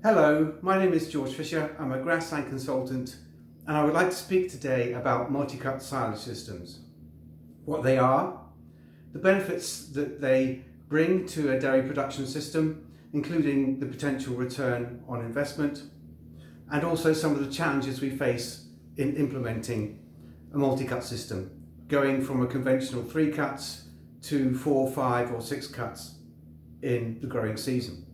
Hello, my name is George Fisher. I'm a grassland consultant and I would like to speak today about multi-cut silage systems, what they are, the benefits that they bring to a dairy production system, including the potential return on investment, and also some of the challenges we face in implementing a multi-cut system, going from a conventional 3 cuts to 4, 5 or 6 cuts in the growing season.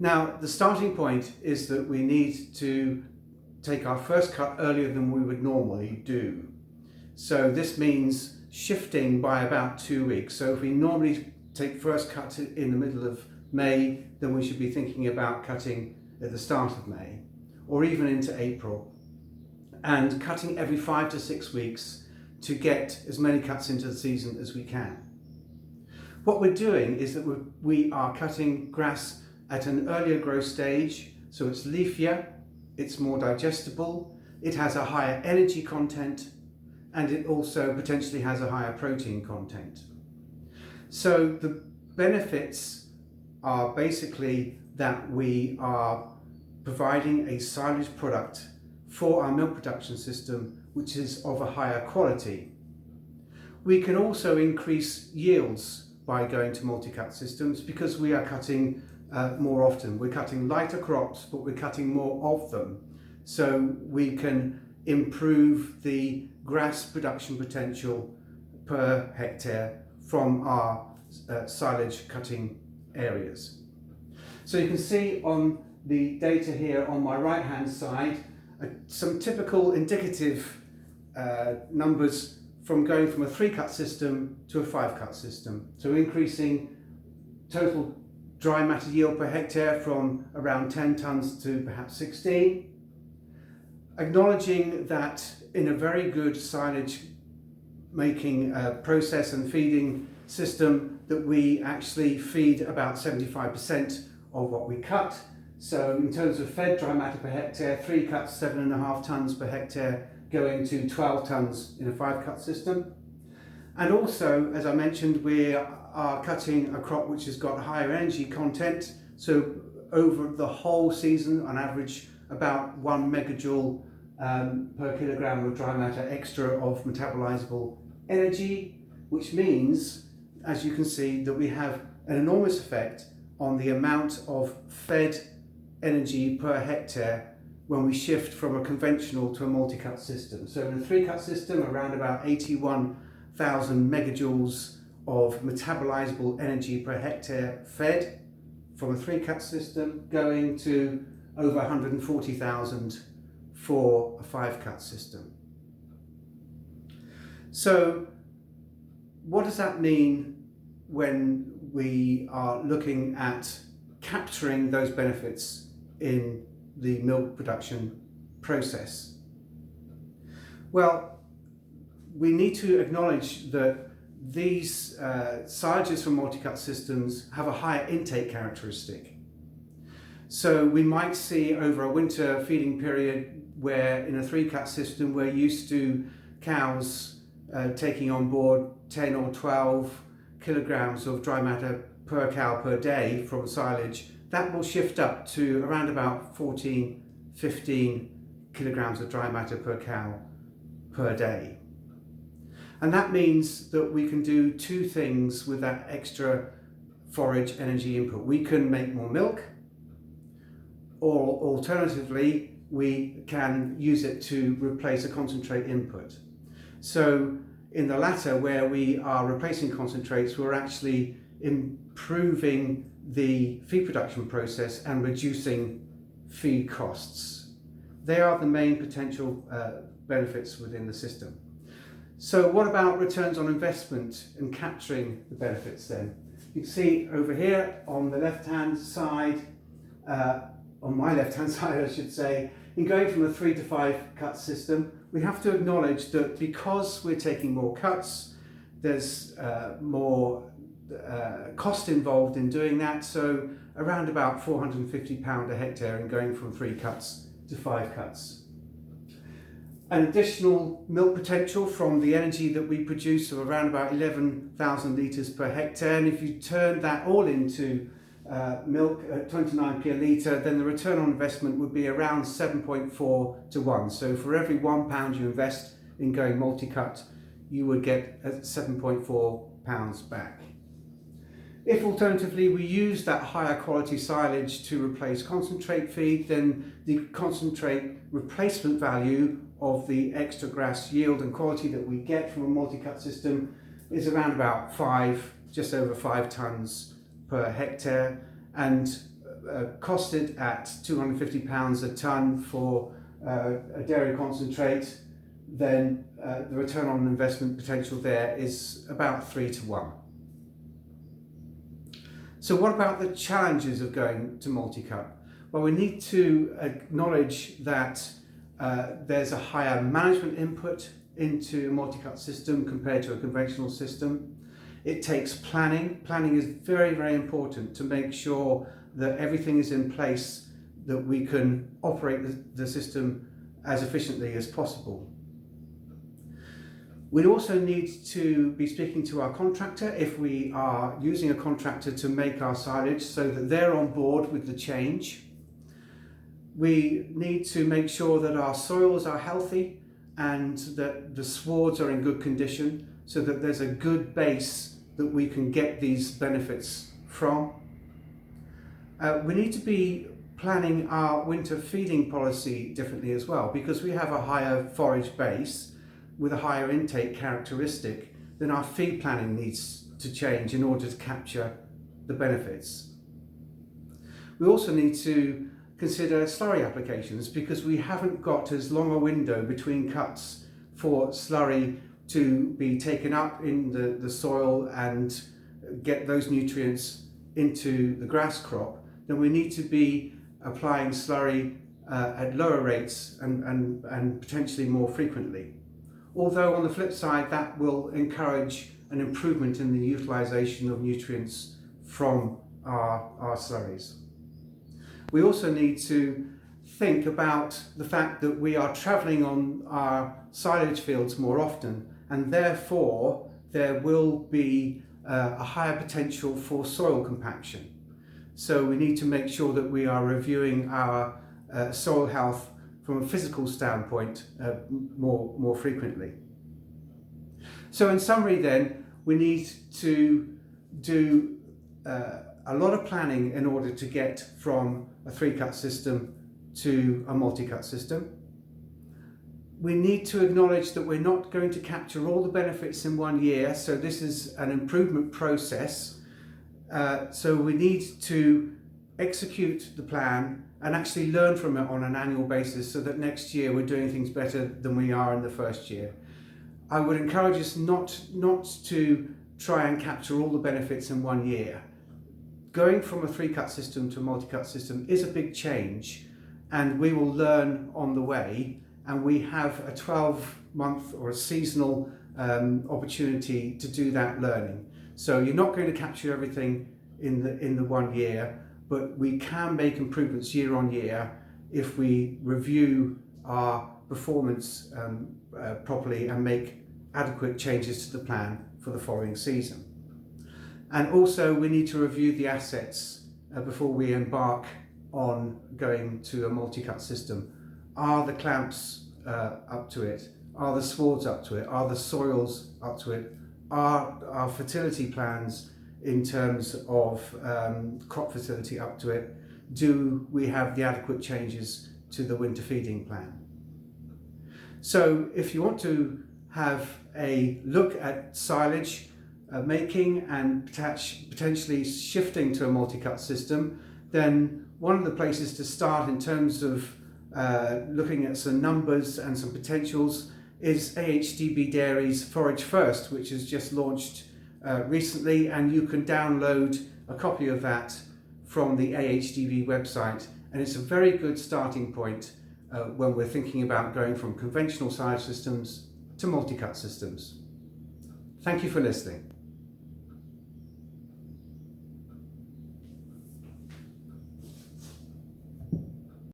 Now, the starting point is that we need to take our first cut earlier than we would normally do. So this means shifting by about 2 weeks. So if we normally take first cut in the middle of May, then we should be thinking about cutting at the start of May or even into April, and cutting every 5 to 6 weeks to get as many cuts into the season as we can. What we're doing is that we are cutting grass at an earlier growth stage, so it's leafier, it's more digestible, it has a higher energy content, and it also potentially has a higher protein content. So the benefits are basically that we are providing a silage product for our milk production system which is of a higher quality. We can also increase yields by going to multi-cut systems because we are cutting more often. We're cutting lighter crops, but we're cutting more of them. So we can improve the grass production potential per hectare from our silage cutting areas. So you can see on the data here on my right hand side some typical indicative numbers from going from a 3 cut system to a 5 cut system. So increasing total dry matter yield per hectare from around 10 tonnes to perhaps 16. Acknowledging that in a very good silage making process and feeding system that we actually feed about 75% of what we cut. So in terms of fed dry matter per hectare, 3 cuts, 7.5 tonnes per hectare, going to 12 tonnes in a 5 cut system. And also, as I mentioned, we are cutting a crop which has got higher energy content. So over the whole season, on average, about 1 megajoule per kilogram of dry matter extra of metabolizable energy, which means, as you can see, that we have an enormous effect on the amount of fed energy per hectare when we shift from a conventional to a multi-cut system. So in a 3 cut system, around about 81,000 megajoules of metabolizable energy per hectare fed from a 3 cut system, going to over 140,000 for a 5 cut system. So what does that mean when we are looking at capturing those benefits in the milk production process? Well, we need to acknowledge that these silages from multi-cut systems have a higher intake characteristic. So we might see over a winter feeding period where in a 3 cut system we're used to cows taking on board 10 or 12 kilograms of dry matter per cow per day from silage. That will shift up to around about 14, 15 kilograms of dry matter per cow per day. And that means that we can do 2 things with that extra forage energy input. We can make more milk, or alternatively, we can use it to replace a concentrate input. So in the latter, where we are replacing concentrates, we're actually improving the feed production process and reducing feed costs. They are the main potential benefits within the system. So what about returns on investment and capturing the benefits then? You can see over here on the left-hand side, on my left-hand side I should say, in going from a 3 to 5 cut system, we have to acknowledge that because we're taking more cuts, there's more cost involved in doing that. So around about £450 a hectare in going from 3 cuts to 5 cuts. An additional milk potential from the energy that we produce of around about 11,000 litres per hectare, and if you turn that all into milk at 29p a litre, then the return on investment would be around 7.4 to 1. So for every £1 you invest in going multi-cut, you would get £7.4 back. If alternatively we use that higher quality silage to replace concentrate feed, then the concentrate replacement value of the extra grass yield and quality that we get from a multi-cut system is around about just over 5 tonnes per hectare, and costed at £250 a tonne for a dairy concentrate, then the return on investment potential there is about 3 to 1. So what about the challenges of going to multi-cut? Well, we need to acknowledge that there's a higher management input into a multi-cut system compared to a conventional system. It takes planning. Planning is very, very important to make sure that everything is in place, that we can operate the system as efficiently as possible. We also need to be speaking to our contractor if we are using a contractor to make our silage, so that they're on board with the change. We need to make sure that our soils are healthy and that the swards are in good condition, so that there's a good base that we can get these benefits from. We need to be planning our winter feeding policy differently as well, because we have a higher forage base with a higher intake characteristic. Then our feed planning needs to change in order to capture the benefits. We also need to consider slurry applications, because we haven't got as long a window between cuts for slurry to be taken up in the soil and get those nutrients into the grass crop. Then we need to be applying slurry at lower rates and potentially more frequently. Although on the flip side, that will encourage an improvement in the utilisation of nutrients from our slurries. We also need to think about the fact that we are travelling on our silage fields more often, and therefore there will be a higher potential for soil compaction. So we need to make sure that we are reviewing our soil health from a physical standpoint more frequently. So in summary then, we need to do a lot of planning in order to get from a 3-cut system to a multi-cut system. We need to acknowledge that we're not going to capture all the benefits in 1 year, so this is an improvement process. So we need to execute the plan and actually learn from it on an annual basis, so that next year we're doing things better than we are in the first year. I would encourage us not to try and capture all the benefits in 1 year. Going from a 3-cut system to a multi-cut system is a big change, and we will learn on the way, and we have a 12-month or a seasonal opportunity to do that learning. So you're not going to capture everything in the 1 year, but we can make improvements year on year if we review our performance properly and make adequate changes to the plan for the following season. And also we need to review the assets before we embark on going to a multi-cut system. Are the clamps up to it? Are the swards up to it? Are the soils up to it? Are our fertility plans in terms of crop fertility up to it? Do we have the adequate changes to the winter feeding plan? So if you want to have a look at silage making and potentially shifting to a multi-cut system, then one of the places to start in terms of looking at some numbers and some potentials is AHDB Dairy's Forage First, which has just launched recently, and you can download a copy of that from the AHDB website, and it's a very good starting point when we're thinking about going from conventional silage systems to multi-cut systems. Thank you for listening.